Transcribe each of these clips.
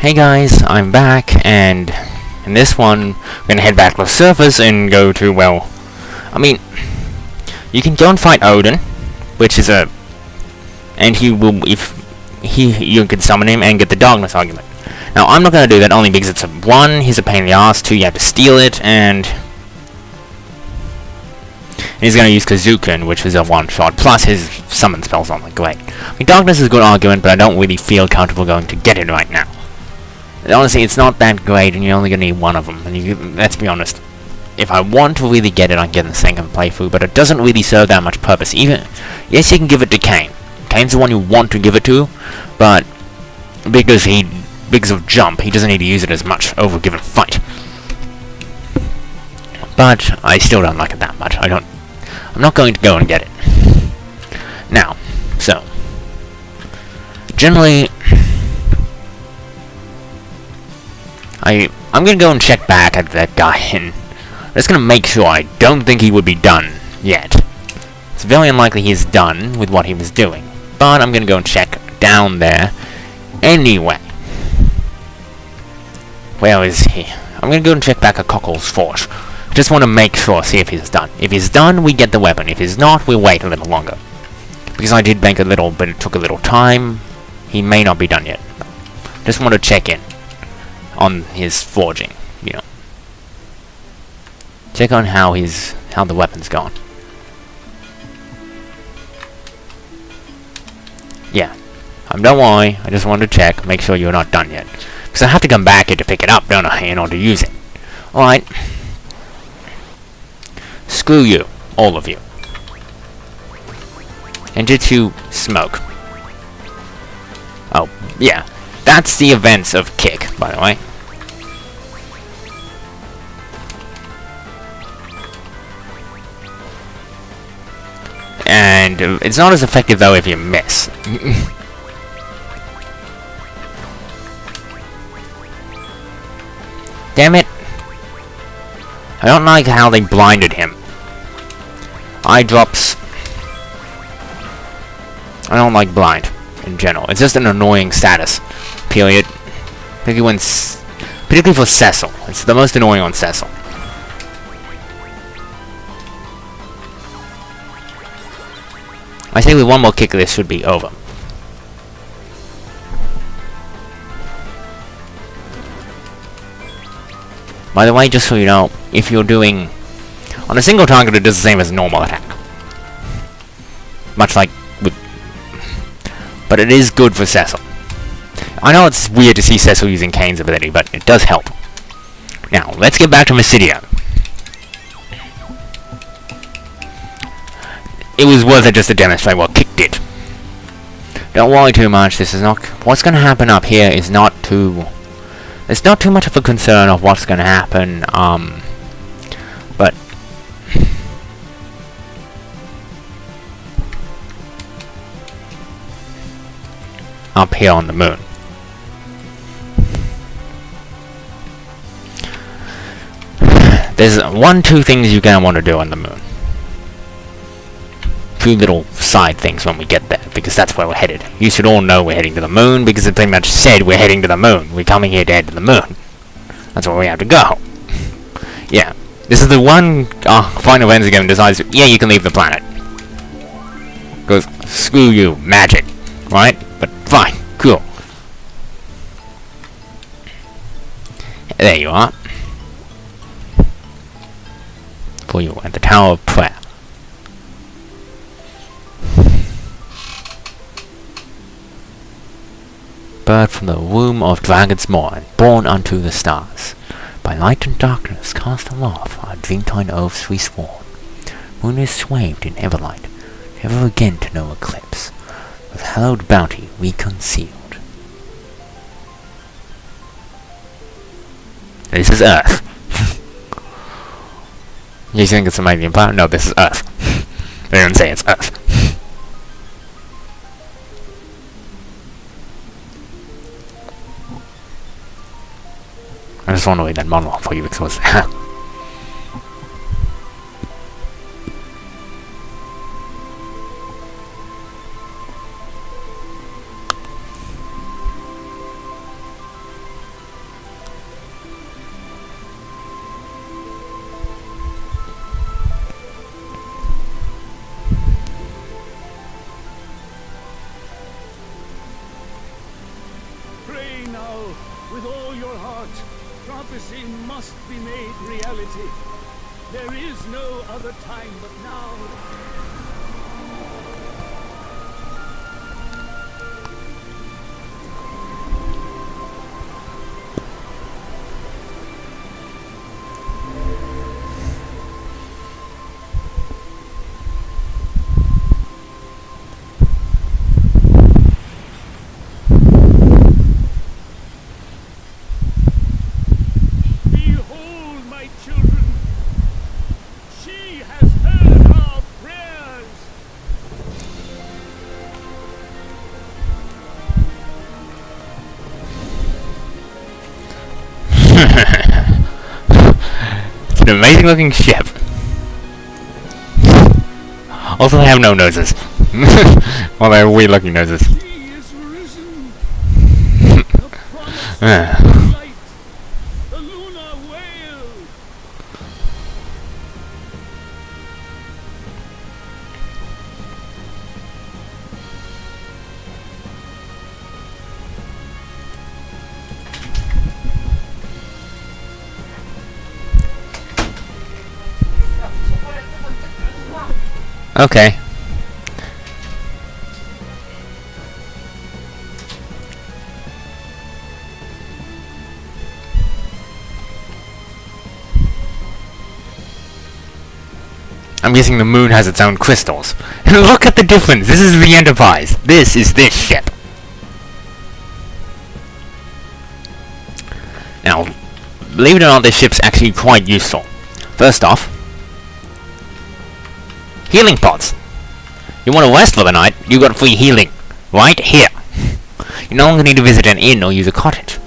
Hey guys, I'm back, and in this one, we're gonna head back to the surface and go to, well, I mean, you can go and fight Odin, which is and he will, you can summon him and get the darkness argument. Now, I'm not gonna do that only because it's one, he's a pain in the ass, two, you have to steal it, and he's gonna use Kazukin, which is a one-shot, plus his summon spells aren't like great. I mean, darkness is a good argument, but I don't really feel comfortable going to get it right now. Honestly, it's not that great, and you're only gonna need one of them. And let's be honest, if I want to really get it, I can get in the second playthrough, but it doesn't really serve that much purpose. Yes, you can give it to Kane. Kane's the one you want to give it to, but because of jump, he doesn't need to use it as much over a given fight. But I still don't like it that much. I'm not going to go and get it. Now, so generally, I'm gonna go and check back at that guy, and I'm just gonna make sure. I don't think he would be done yet. It's very unlikely he's done with what he was doing, but I'm gonna go and check down there anyway. Where is he? I'm gonna go and check back at Cockle's Forge. Just want to make sure, see if he's done. If he's done, we get the weapon. If he's not, we wait a little longer. Because I did bank a little, but it took a little time. He may not be done yet. Just want to check in on his forging, you know. Check on how the weapon's gone. Yeah. Don't worry, I just wanted to check, make sure you're not done yet. Because I have to come back here to pick it up, don't I, in order to use it. Alright. Screw you, all of you. And Jitsu smoke. Oh, yeah. That's the events of Kick, by the way. And it's not as effective, though, if you miss. Damn it. I don't like how they blinded him. Eye drops. I don't like blind, in general. It's just an annoying status. Period. Particularly for Cecil. It's the most annoying on Cecil. I say with one more kick, this should be over. By the way, just so you know, if you're doing on a single target, it does the same as a normal attack. Much like with, but it is good for Cecil. I know it's weird to see Cecil using Kane's ability, but it does help. Now, let's get back to Mysidia. It was worth it just to demonstrate what Kick did. Don't worry too much, this is not... What's gonna happen up here is not too... It's not too much of a concern of what's gonna happen, but... up here on the moon. There's two things you're gonna want to do on the moon. Few little side things when we get there, because that's where we're headed. You should all know we're heading to the moon, because it pretty much said we're heading to the moon. We're coming here to head to the moon. That's where we have to go. Yeah. This is the one Final Fantasy game decides, yeah, you can leave the planet. Goes, screw you, magic. Right? But fine, cool. There you are. For you at the Tower of Prayer. Bird from the womb of Dragon's Morn, born unto the stars. By light and darkness cast aloft, our Dreamtime oaths we sworn. Moon is swathed in everlight, never again to know eclipse. With hallowed bounty we concealed. This is Earth. You think it's Amazing Planet? No, this is Earth. They didn't say it's Earth. I just want to read that monologue for you because it was there. now with all your heart. Prophecy must be made reality. There is no other time but now. Behold, my children, she has heard our prayers. It's an amazing looking ship. Also, they have no noses. Well, they're weird looking noses. She is risen. The promise of light. The lunar whale. Okay. I'm guessing the moon has its own crystals. And look at the difference! This is the Enterprise! This is this ship! Now, believe it or not, this ship's actually quite useful. First off, healing pods. You want to rest for the night, you got free healing. Right here. You no longer need to visit an inn or use a cottage.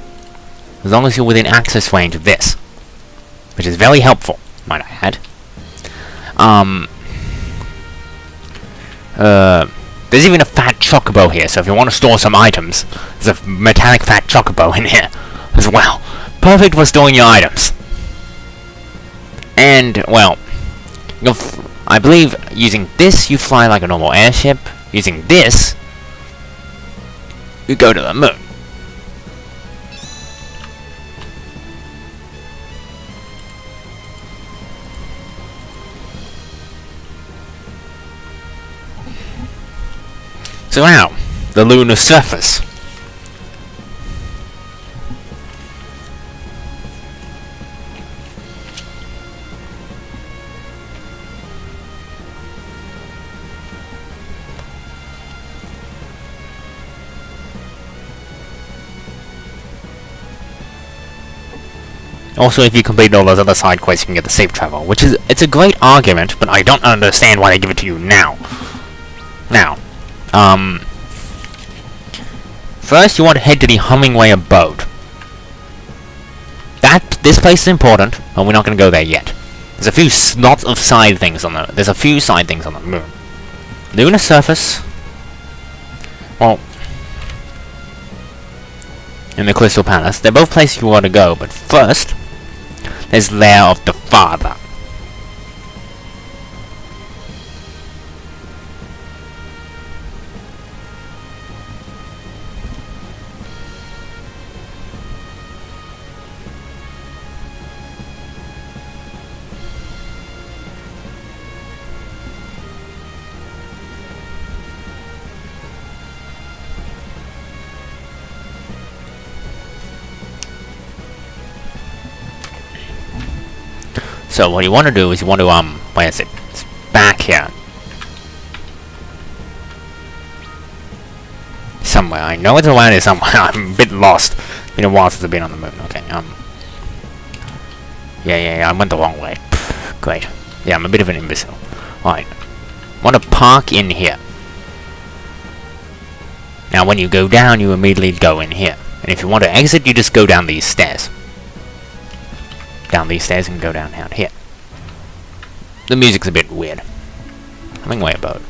As long as you're within access range of this. Which is very helpful, might I add. There's even a fat chocobo here, so if you want to store some items, there's a metallic fat chocobo in here as well. Perfect for storing your items. And, well, I believe using this, you fly like a normal airship. Using this, you go to the moon. So now, the lunar surface. Also, if you complete all those other side quests, you can get the safe travel, which is, it's a great argument, but I don't understand why they give it to you now. Now, first you want to head to the Hummingway abode. This place is important, and we're not going to go there yet. There's a few lots of side things on the, there's a few side things on the moon. Lunar surface, well, in the Crystal Palace. They're both places you want to go, but first, there's Lair of the Father. So what you want to do is you want to where is it? It's back here. Somewhere. I know it's around here somewhere. I'm a bit lost. Been a while since I've been on the moon. Okay, yeah, I went the wrong way. Great. Yeah, I'm a bit of an imbecile. Right. Want to park in here. Now when you go down, you immediately go in here. And if you want to exit, you just go down these stairs. Down these stairs and go down here. The music's a bit weird. Hummingway abode.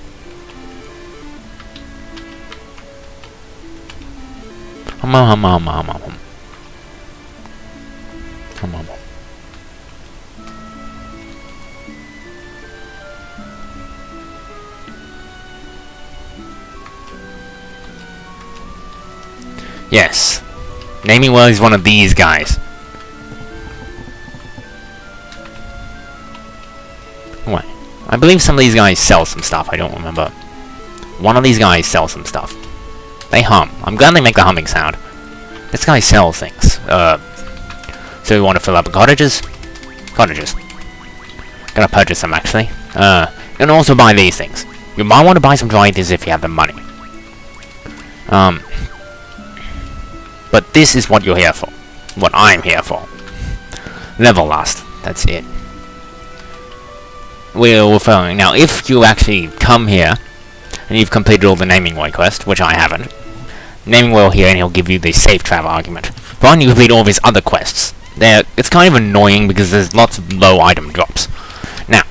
Yes. Naming well is one of these guys. What? I believe some of these guys sell some stuff, I don't remember. One of these guys sells some stuff. They hum. I'm glad they make the humming sound. This guy sells things. So you want to fill up cottages? Cottages. Gonna purchase them, actually. And also buy these things. You might want to buy some dryers if you have the money. But this is what you're here for. What I'm here for. Level last. That's it. We're referring. Now, if you actually come here, and you've completed all the naming well quest, which I haven't, naming well here and he'll give you the safe travel argument. But when you complete all of his other quests, it's kind of annoying because there's lots of low item drops. Now,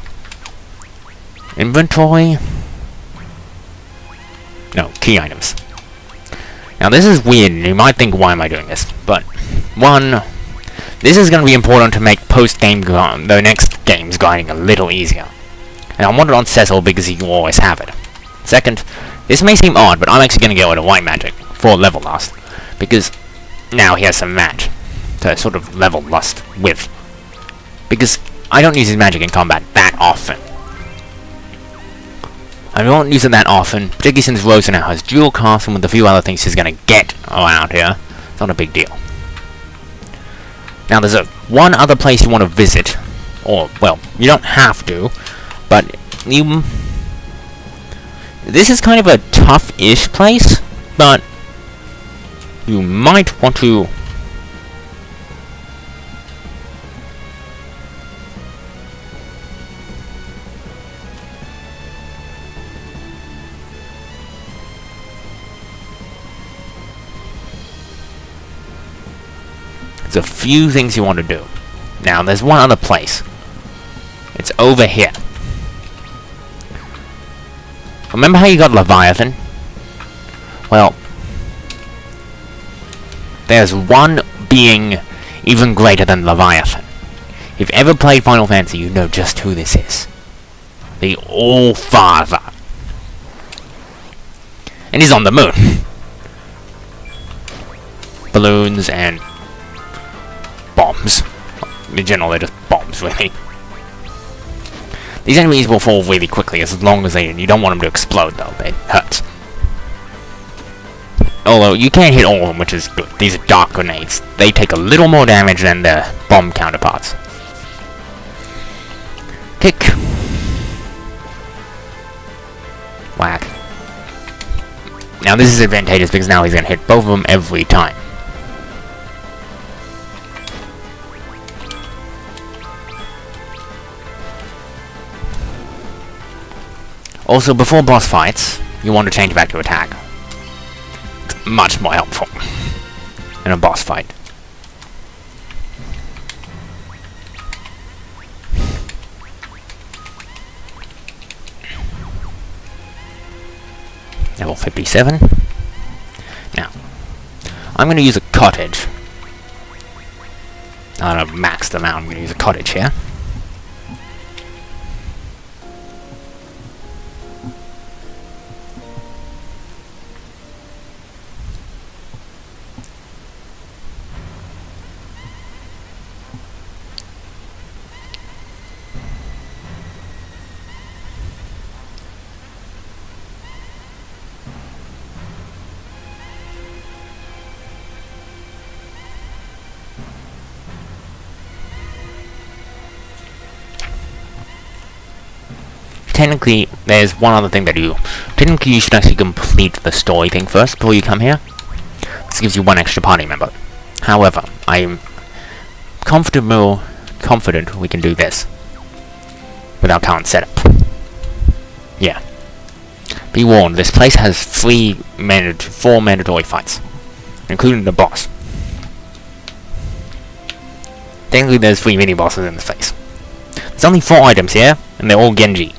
inventory... No, key items. Now this is weird, and you might think, why am I doing this? But, one, this is going to be important to make post-game the next game's grinding a little easier. And I want it on Cecil because he will always have it. Second, this may seem odd, but I'm actually going to go into white magic for level lust, because now he has some match to sort of level lust with. Because I don't use his magic in combat that often. I don't use it that often, particularly since Rosa now has dual cast, and with a few other things she's going to get around here. It's not a big deal. Now there's one other place you want to visit, or, well, you don't have to, but you... This is kind of a tough-ish place, but you might want to... There's a few things you want to do. Now, there's one other place. It's over here. Remember how you got Leviathan? Well, there's one being even greater than Leviathan. If you've ever played Final Fantasy, you know just who this is. The All-Father. And he's on the moon. Balloons and bombs. In general, they're just bombs, really. These enemies will fall really quickly as long as you don't want them to explode, though. It hurts. Although, you can't hit all of them, which is good. These are dark grenades. They take a little more damage than their bomb counterparts. Kick. Whack. Now, this is advantageous because now he's going to hit both of them every time. Also, before boss fights, you want to change back to attack. It's much more helpful in a boss fight. Level 57. Now, I'm going to use a cottage. I don't know, maxed them out. I'm going to use a cottage here. Technically, there's one other thing that you should actually complete the story thing first before you come here. This gives you one extra party member. However, I'm confident we can do this with our current setup. Yeah. Be warned, this place has 4 mandatory fights, including the boss. Technically, there's 3 mini-bosses in this place. There's only 4 items here, and they're all Genji.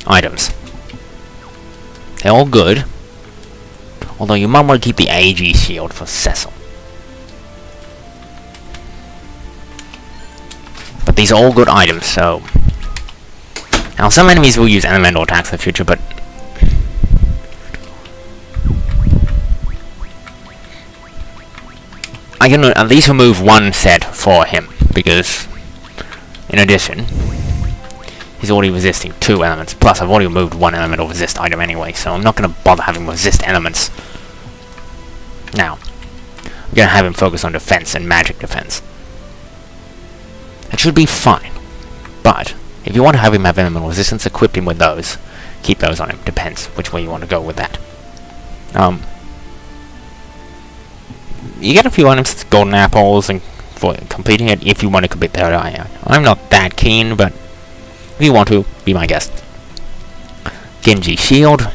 Items. They're all good. Although you might want to keep the AG shield for Cecil. But these are all good items, so Now, some enemies will use elemental attacks in the future, but I can at least remove one set for him, because, in addition, he's already resisting 2 elements, plus I've already removed 1 elemental resist item anyway, so I'm not going to bother having resist elements. Now, I'm going to have him focus on defense and magic defense. That should be fine, but if you want to have him have elemental resistance, equip him with those. Keep those on him, depends which way you want to go with that. You get a few items, golden apples, and for completing it, if you want to complete that. I'm not that keen, but if you want to, be my guest. Genji shield.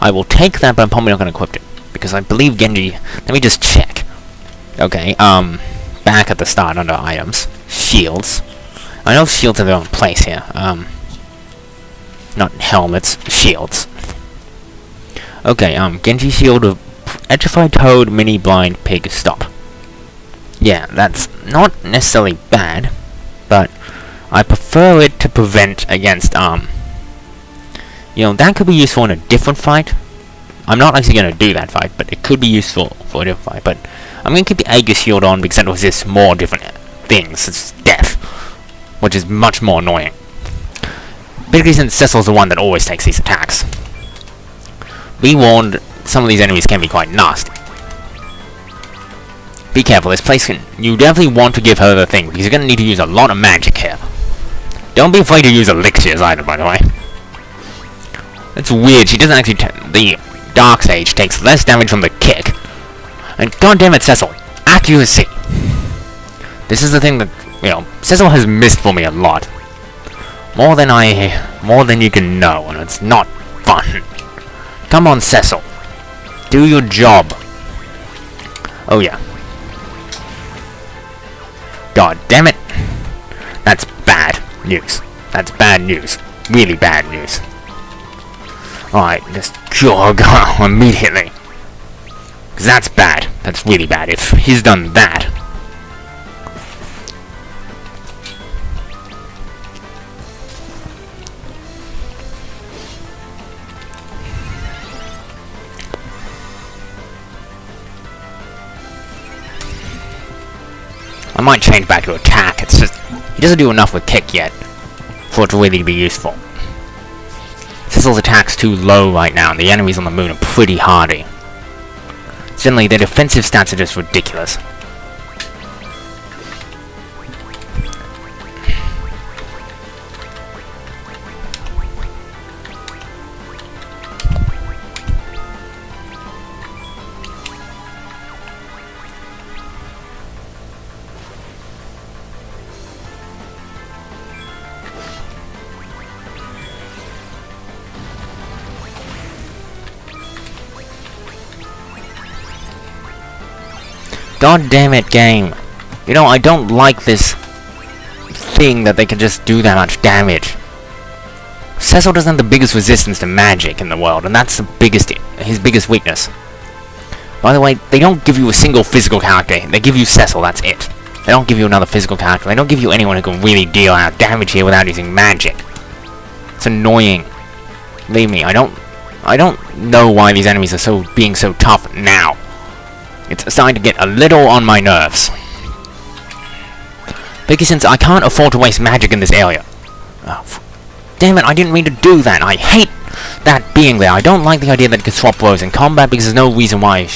I will take that, but I'm probably not going to equip it, because I believe Genji... Let me just check. Okay, back at the start under items. Shields. I know shields have their own place here. Not helmets, shields. Okay, Genji shield of Petrified Toad, Mini Blind Pig, Stop. Yeah, that's not necessarily bad, but I prefer it to prevent against, you know, that could be useful in a different fight. I'm not actually going to do that fight, but it could be useful for a different fight. But I'm going to keep the Aegis shield on because that resists more different things, such as death, which is much more annoying. Particularly since Cecil's the one that always takes these attacks. Be warned, some of these enemies can be quite nasty. Be careful, this place can... You definitely want to give her the thing, because you're going to need to use a lot of magic here. Don't be afraid to use elixirs either, by the way. That's weird, she doesn't actually... The Dark Sage takes less damage from the kick. And goddammit, Cecil, accuracy! This is the thing that, you know, Cecil has missed for me a lot. More than you can know, and it's not fun. Come on, Cecil. Do your job. Oh yeah. God damn it. That's bad news. That's bad news. Really bad news. Alright, just jog immediately. Because that's bad. That's really bad. If he's done that... I might change back to attack. It's just... He doesn't do enough with kick yet for it to really be useful. Cecil's attack's too low right now, and the enemies on the moon are pretty hardy. Generally, their defensive stats are just ridiculous. God damn it, game. You know, I don't like this thing that they can just do that much damage. Cecil doesn't have the biggest resistance to magic in the world, and that's the his biggest weakness. By the way, they don't give you a single physical character. They give you Cecil, that's it. They don't give you another physical character. They don't give you anyone who can really deal out damage here without using magic. It's annoying. Believe me, I don't know why these enemies are being so tough now. It's starting to get a little on my nerves. Because since I can't afford to waste magic in this area. Oh, damn it, I didn't mean to do that. I hate that being there. I don't like the idea that it can swap roles in combat because there's no reason why.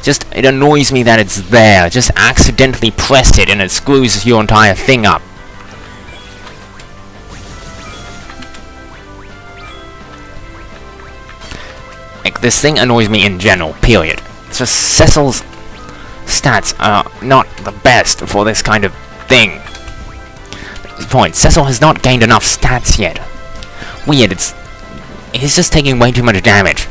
It annoys me that it's there. Just accidentally press it and it screws your entire thing up. Like, this thing annoys me in general, period. It's just Cecil's stats are not the best for this kind of thing. Point, Cecil has not gained enough stats yet. Weird, he's just taking way too much damage.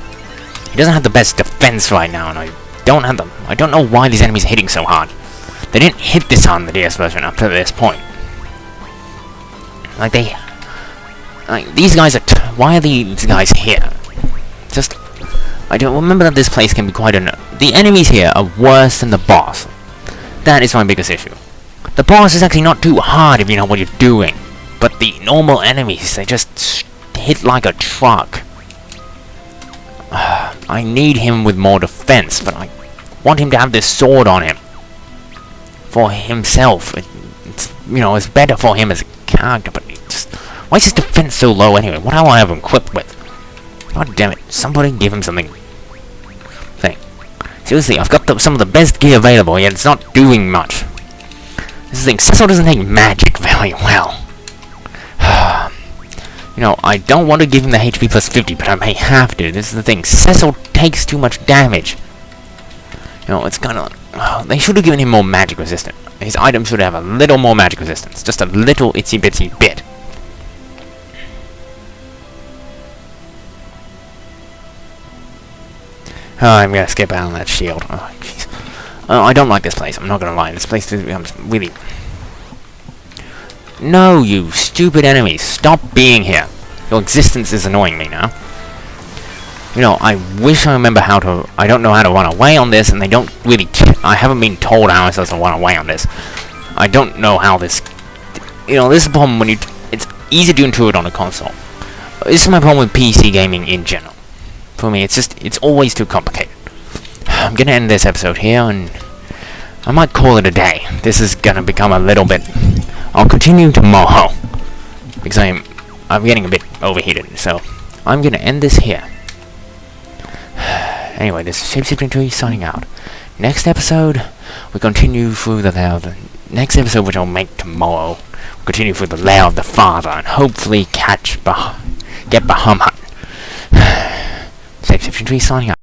He doesn't have the best defense right now, and I don't know why these enemies are hitting so hard. They didn't hit this hard in the DS version up to this point. These guys are why are these guys here? I don't remember that this place can be quite the enemies here are worse than the boss. That is my biggest issue. The boss is actually not too hard if you know what you're doing. But the normal enemies, they just hit like a truck. I need him with more defense, but I want him to have this sword on him. For himself. It's, you know, it's better for him as a character, but just... Why is his defense so low anyway? What do I have him equipped with? God damn it. Somebody give him something. Seriously, I've got some of the best gear available, yet it's not doing much. This thing, Cecil doesn't take magic very well. You know, I don't want to give him the HP plus 50, but I may have to. This is the thing. Cecil takes too much damage. You know, it's kind of... they should have given him more magic resistance. His items should have a little more magic resistance. Just a little itsy-bitsy bit. Oh, I'm gonna skip out on that shield. Oh, jeez. I don't like this place. I'm not gonna lie. This place becomes really... No, you stupid enemies. Stop being here. Your existence is annoying me now. You know, I wish I remember how to... I don't know how to run away on this, and they don't really... I haven't been told how I'm supposed to run away on this. I don't know how this... You know, this is the problem when you... It's easy to intuit on a console. This is my problem with PC gaming in general. For me, it's just... It's always too complicated. I'm gonna end this episode here, and... I might call it a day. This is gonna become a little bit... I'll continue tomorrow. Because I'm getting a bit overheated, so... I'm gonna end this here. Anyway, this is Shapeshifting Tree signing out. Next episode, we continue through the lair of the... Next episode, which I'll make tomorrow, we'll continue through the lair of the father, and hopefully get Bahamut. Shapeshifting Tree signing out.